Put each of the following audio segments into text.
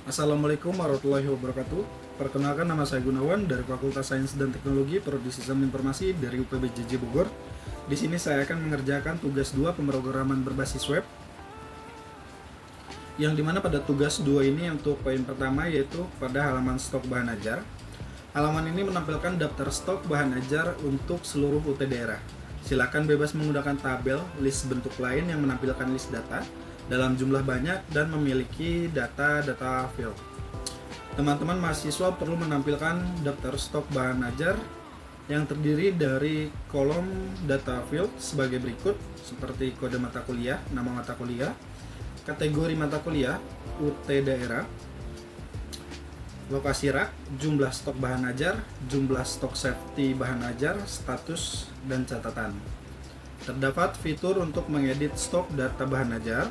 Assalamualaikum warahmatullahi wabarakatuh. Perkenalkan, nama saya Gunawan dari Fakultas Sains dan Teknologi Prodi Sistem Informasi dari UPBJJ Bogor. Di sini saya akan mengerjakan tugas 2 pemrograman berbasis web. Yang dimana pada tugas 2 ini untuk poin pertama yaitu pada halaman stok bahan ajar. Halaman ini menampilkan daftar stok bahan ajar untuk seluruh UT daerah. Silakan bebas menggunakan tabel, list bentuk lain yang menampilkan list data dalam jumlah banyak dan memiliki data field. Teman-teman mahasiswa perlu menampilkan daftar stok bahan ajar yang terdiri dari kolom data field sebagai berikut, seperti kode mata kuliah, nama mata kuliah, kategori mata kuliah, UT daerah, lokasi rak, jumlah stok bahan ajar, jumlah stok safety bahan ajar, status, dan catatan. Terdapat fitur untuk mengedit stok data bahan ajar.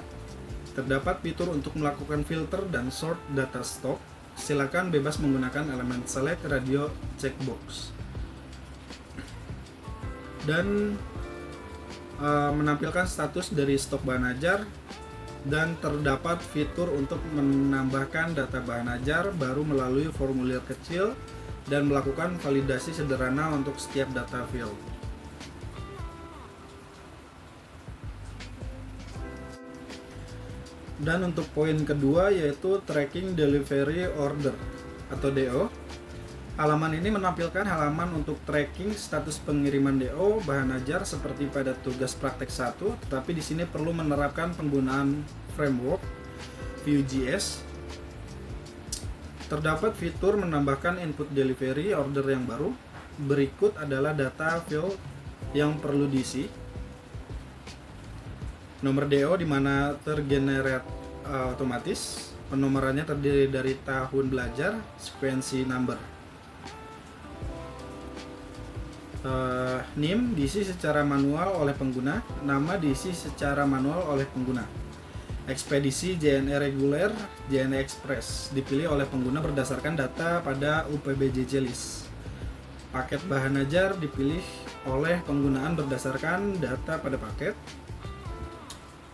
Terdapat fitur untuk melakukan filter dan sort data stok. Silakan bebas menggunakan elemen select radio checkbox. Dan menampilkan status dari stok bahan ajar. Dan terdapat fitur untuk menambahkan data bahan ajar baru melalui formulir kecil dan melakukan validasi sederhana untuk setiap data field. Dan untuk poin kedua yaitu tracking delivery order atau DO. Halaman ini menampilkan halaman untuk tracking status pengiriman DO bahan ajar seperti pada tugas praktek 1, tetapi di sini perlu menerapkan penggunaan framework Vue.js. Terdapat fitur menambahkan input delivery order yang baru. Berikut adalah data field yang perlu diisi. Nomor DO di mana tergenerate otomatis. Penomorannya terdiri dari tahun belajar, sekuensi number. NIM diisi secara manual oleh pengguna, nama diisi secara manual oleh pengguna. Ekspedisi JNE reguler, JNE Express dipilih oleh pengguna berdasarkan data pada UPBJJ list. Paket bahan ajar dipilih oleh penggunaan berdasarkan data pada paket.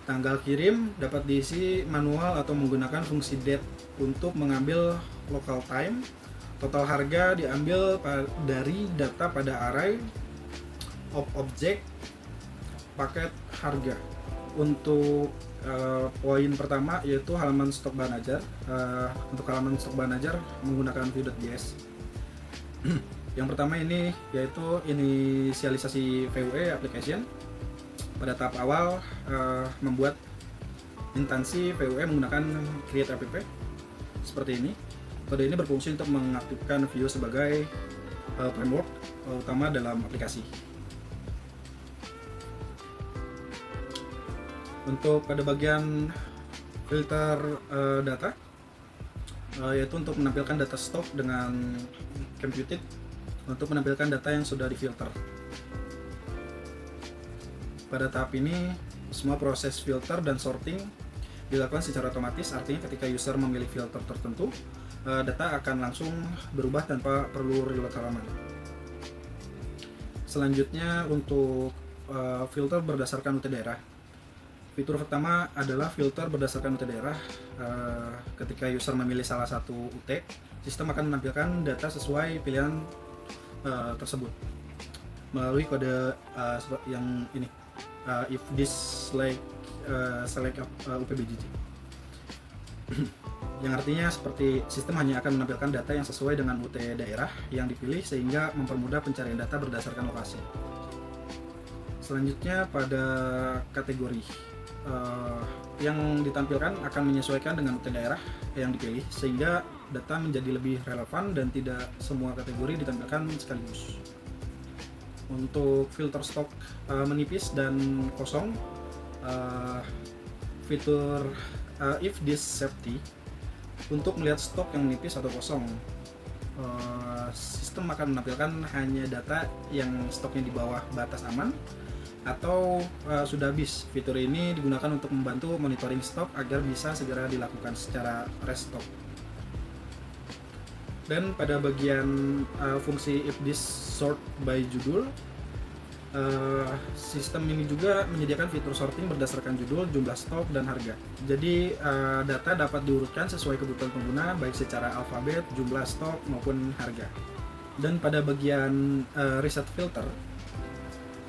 Tanggal kirim dapat diisi manual atau menggunakan fungsi date untuk mengambil local time. Total harga diambil dari data pada array of object paket harga. Untuk poin pertama yaitu halaman stok bahan ajar. Untuk halaman stok bahan ajar menggunakan Vue.js. Yang pertama ini yaitu inisialisasi Vue application. Pada tahap awal membuat instansi Vue menggunakan create app seperti ini. Kode ini berfungsi untuk mengaktifkan Vue sebagai framework utama dalam aplikasi. Untuk pada bagian filter data yaitu untuk menampilkan data stok dengan computed untuk menampilkan data yang sudah difilter. Pada tahap ini, semua proses filter dan sorting dilakukan secara otomatis, artinya ketika user memilih filter tertentu, data akan langsung berubah tanpa perlu reload halaman. Selanjutnya untuk filter berdasarkan UT daerah. Fitur pertama adalah filter berdasarkan UT daerah. Ketika user memilih salah satu UT, sistem akan menampilkan data sesuai pilihan tersebut melalui kode yang ini. If this select UPBJJ yang artinya seperti sistem hanya akan menampilkan data yang sesuai dengan UT daerah yang dipilih sehingga mempermudah pencarian data berdasarkan lokasi. Selanjutnya pada kategori yang ditampilkan akan menyesuaikan dengan UT daerah yang dipilih sehingga data menjadi lebih relevan dan tidak semua kategori ditampilkan sekaligus. Untuk filter stok menipis dan kosong, fitur if this safety untuk melihat stok yang menipis atau kosong, sistem akan menampilkan hanya data yang stoknya di bawah batas aman atau sudah habis. Fitur ini digunakan untuk membantu monitoring stok agar bisa segera dilakukan secara restock. Dan pada bagian fungsi if this sort by judul, Sistem ini juga menyediakan fitur sorting berdasarkan judul, jumlah stok, dan harga. Jadi data dapat diurutkan sesuai kebutuhan pengguna, baik secara alfabet, jumlah stok, maupun harga. Dan pada bagian reset filter,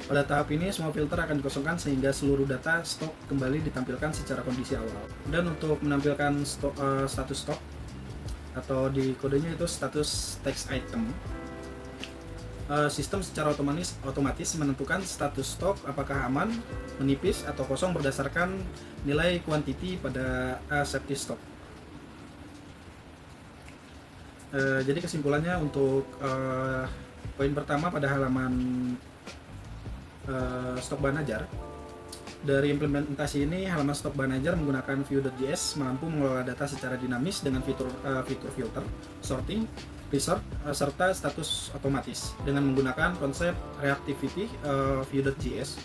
pada tahap ini semua filter akan dikosongkan sehingga seluruh data stok kembali ditampilkan secara kondisi awal. Dan untuk menampilkan status stok, atau di kodenya itu status text item, sistem secara otomatis menentukan status stok apakah aman, menipis, atau kosong berdasarkan nilai quantity pada safety stock. Jadi kesimpulannya untuk poin pertama pada halaman stok bahan ajar, dari implementasi ini halaman stok bahan ajar menggunakan Vue.js mampu mengelola data secara dinamis dengan fitur filter, sorting, resort, serta status otomatis. Dengan menggunakan konsep reactivity Vue.js,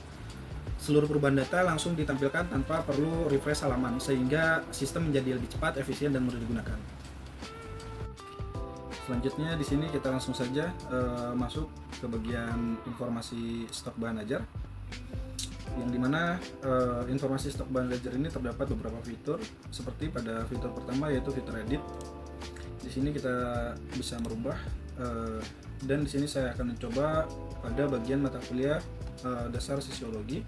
seluruh perubahan data langsung ditampilkan tanpa perlu refresh halaman, sehingga sistem menjadi lebih cepat, efisien, dan mudah digunakan. Selanjutnya di sini kita langsung saja masuk ke bagian informasi stok bahan ajar, yang dimana informasi stok bahan ajar ini terdapat beberapa fitur, seperti pada fitur pertama yaitu fitur edit. Di sini kita bisa merubah, dan di sini saya akan mencoba pada bagian mata kuliah dasar sosiologi.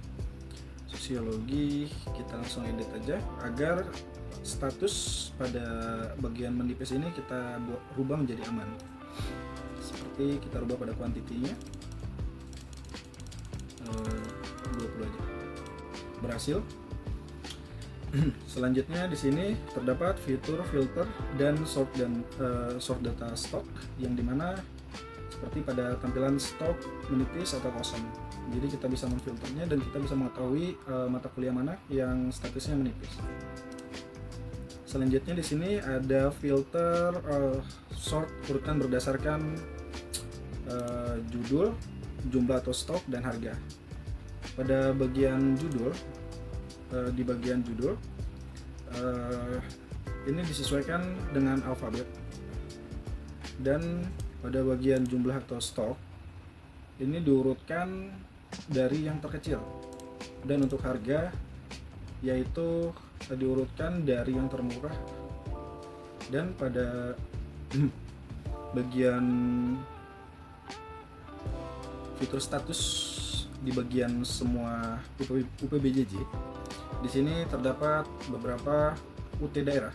Kita langsung edit aja agar status pada bagian menipis ini kita rubah menjadi aman. Seperti kita rubah pada kuantitinya 20 aja. Berhasil. Selanjutnya di sini terdapat fitur filter dan sort data stock, yang dimana seperti pada tampilan stok, menipis, atau kosong. Jadi kita bisa memfilternya dan kita bisa mengetahui mata kuliah mana yang statusnya menipis. Selanjutnya di sini ada filter sort urutan berdasarkan judul, jumlah atau stok, dan harga. Pada bagian judul, di bagian judul ini disesuaikan dengan alfabet, dan pada bagian jumlah atau stok ini diurutkan dari yang terkecil, dan untuk harga yaitu diurutkan dari yang termurah. Dan pada bagian fitur status di bagian semua UPBJJ, di sini terdapat beberapa UT daerah.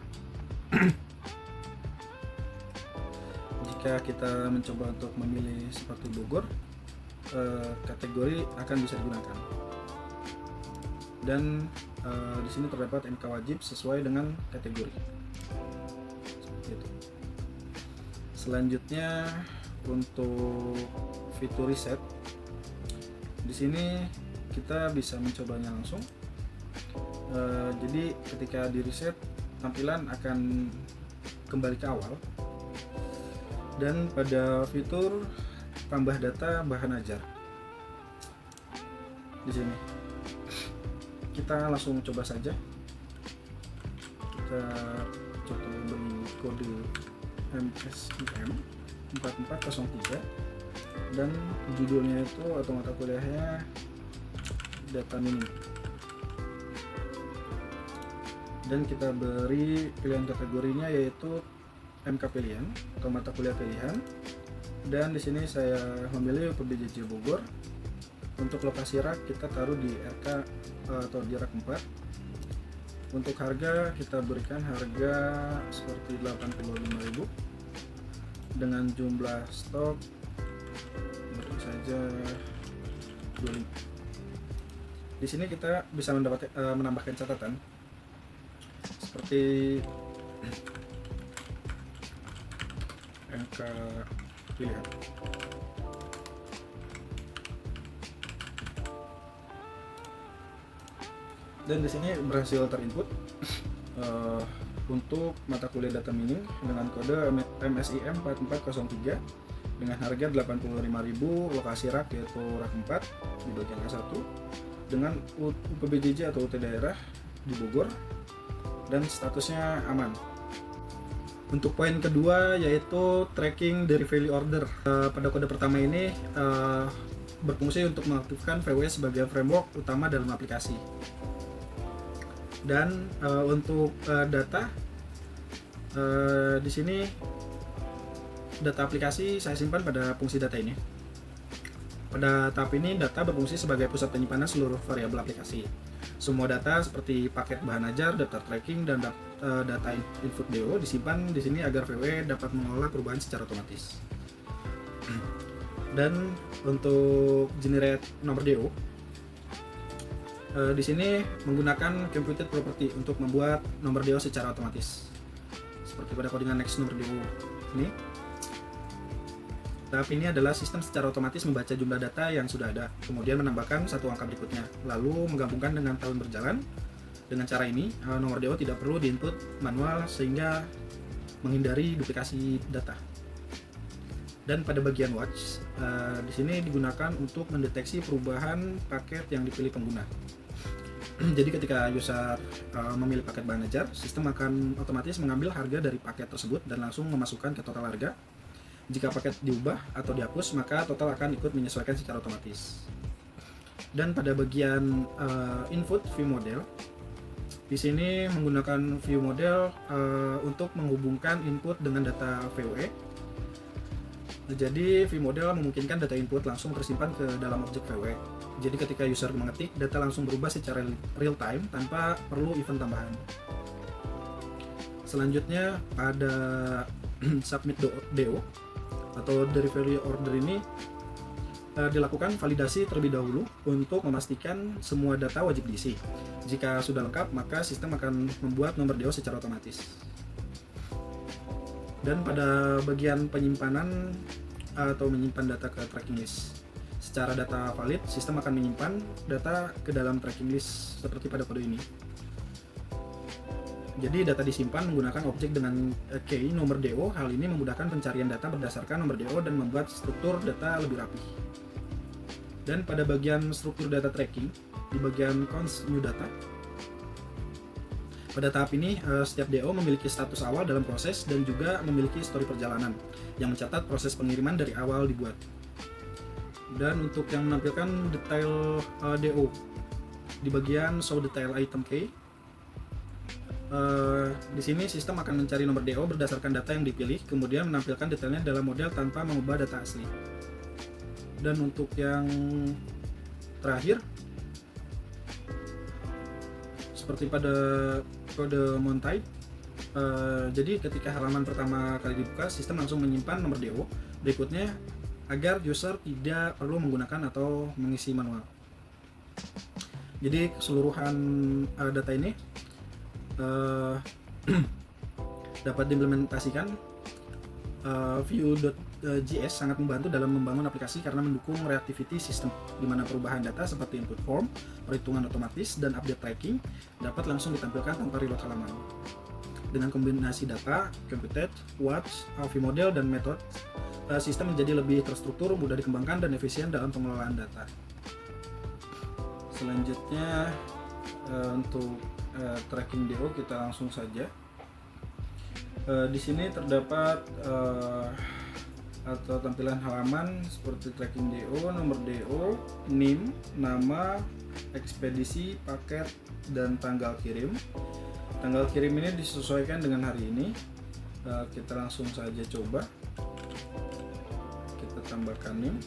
Jika kita mencoba untuk memilih seperti Bogor, kategori akan bisa digunakan. Dan di sini terdapat MK wajib sesuai dengan kategori. Seperti itu. Selanjutnya untuk fitur reset, di sini kita bisa mencobanya langsung. Jadi ketika di reset, tampilan akan kembali ke awal. Dan pada fitur tambah data bahan ajar, di sini kita langsung coba saja. Kita coba beri kode MSIM 4403, dan judulnya itu atau mata kuliahnya data mining. Dan kita beri pilihan kategorinya yaitu MK pilihan atau mata kuliah pilihan. Dan di sini saya memilih UPBJJ Bogor. Untuk lokasi rak kita taruh di RK atau di rak 4. Untuk harga kita berikan harga seperti 85.000 dengan jumlah stok beri saja 25. Di sini kita bisa menambahkan catatan seperti MK pilihan. Dan di sini berhasil terinput untuk mata kuliah data mining dengan kode MSIM 4403 dengan harga 85.000, lokasi rak yaitu rak 4 di bagian A1, dengan UPBJJ atau UT daerah di Bogor, dan statusnya aman. Untuk poin kedua yaitu tracking dari value order. Pada kode pertama ini berfungsi untuk mengaktifkan VW sebagai framework utama dalam aplikasi. Dan untuk data di sini data aplikasi saya simpan pada fungsi data ini. Pada tahap ini data berfungsi sebagai pusat penyimpanan seluruh variabel aplikasi. Semua data seperti paket bahan ajar, daftar tracking, dan data input DO disimpan di sini agar VW dapat mengolah perubahan secara otomatis. Dan untuk generate nomor DO, di sini menggunakan computed property untuk membuat nomor DO secara otomatis. Seperti pada codingan next nomor DO ini. Tahap ini adalah sistem secara otomatis membaca jumlah data yang sudah ada, kemudian menambahkan satu angka berikutnya, lalu menggabungkan dengan tahun berjalan. Dengan cara ini, nomor DO tidak perlu diinput manual sehingga menghindari duplikasi data. Dan pada bagian watch, di sini digunakan untuk mendeteksi perubahan paket yang dipilih pengguna. Jadi ketika user memilih paket bahan ajar, sistem akan otomatis mengambil harga dari paket tersebut dan langsung memasukkan ke total harga. Jika paket diubah atau dihapus, maka total akan ikut menyesuaikan secara otomatis. Dan pada bagian input view model, di sini menggunakan view model untuk menghubungkan input dengan data VOE. Jadi view model memungkinkan data input langsung tersimpan ke dalam objek VW. Jadi ketika user mengetik, data langsung berubah secara real time tanpa perlu event tambahan. Selanjutnya pada submit DO atau delivery order ini dilakukan validasi terlebih dahulu untuk memastikan semua data wajib diisi. Jika sudah lengkap, maka sistem akan membuat nomor DO secara otomatis. Dan pada bagian penyimpanan atau menyimpan data ke tracking list, secara data valid, sistem akan menyimpan data ke dalam tracking list seperti pada kode ini. Jadi data disimpan menggunakan objek dengan key nomor DO. Hal ini memudahkan pencarian data berdasarkan nomor DO dan membuat struktur data lebih rapi. Dan pada bagian struktur data tracking, di bagian cons new data, pada tahap ini setiap DO memiliki status awal dalam proses dan juga memiliki histori perjalanan yang mencatat proses pengiriman dari awal dibuat. Dan untuk yang menampilkan detail DO, di bagian show detail item key, di sini sistem akan mencari nomor DO berdasarkan data yang dipilih, kemudian menampilkan detailnya dalam model tanpa mengubah data asli. Dan untuk yang terakhir, seperti pada kode mount-type, jadi ketika halaman pertama kali dibuka, sistem langsung menyimpan nomor DO berikutnya agar user tidak perlu menggunakan atau mengisi manual. Jadi keseluruhan data ini dapat diimplementasikan. Vue.js sangat membantu dalam membangun aplikasi karena mendukung reactivity system, di mana perubahan data seperti input form, perhitungan otomatis, dan update tracking dapat langsung ditampilkan tanpa reload halaman. Dengan kombinasi data, computed, watch, view model, dan method, sistem menjadi lebih terstruktur, mudah dikembangkan, dan efisien dalam pengelolaan data. Selanjutnya untuk tracking DO kita langsung saja. Di sini terdapat atau tampilan halaman seperti tracking DO, nomor DO, NIM, nama, ekspedisi, paket, dan tanggal kirim. Tanggal kirim ini disesuaikan dengan hari ini. Kita langsung saja coba. Kita tambahkan NIM,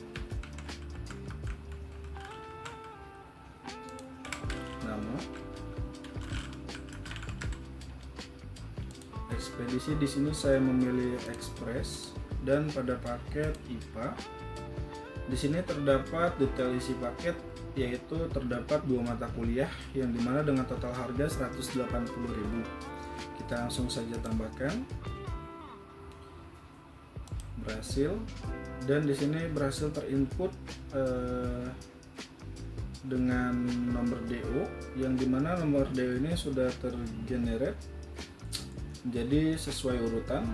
nama, ekspedisi. Di sini saya memilih Express, dan pada paket IPA di sini terdapat detail isi paket, yaitu terdapat 2 mata kuliah yang dimana dengan total harga 180.000. Kita langsung saja tambahkan, berhasil, dan di sini berhasil terinput dengan nomor DO, yang dimana nomor DO ini sudah tergenerate jadi sesuai urutan,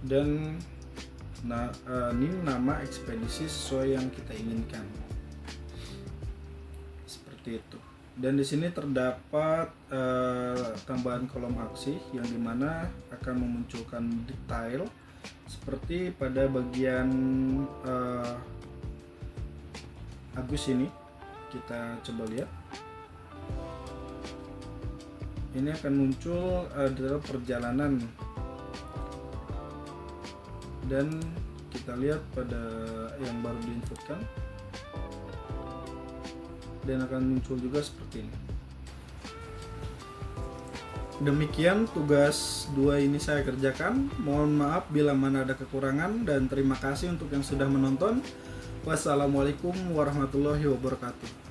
dan NIM, nama, ekspedisi sesuai yang kita inginkan, seperti itu. Dan di sini terdapat tambahan kolom aksi yang dimana akan memunculkan detail Seperti pada bagian Agus ini, kita coba lihat. Ini akan muncul adalah perjalanan, dan kita lihat pada yang baru diinputkan, dan akan muncul juga seperti ini. Demikian tugas 2 ini saya kerjakan. Mohon maaf bila mana ada kekurangan, dan terima kasih untuk yang sudah menonton. Wassalamualaikum warahmatullahi wabarakatuh.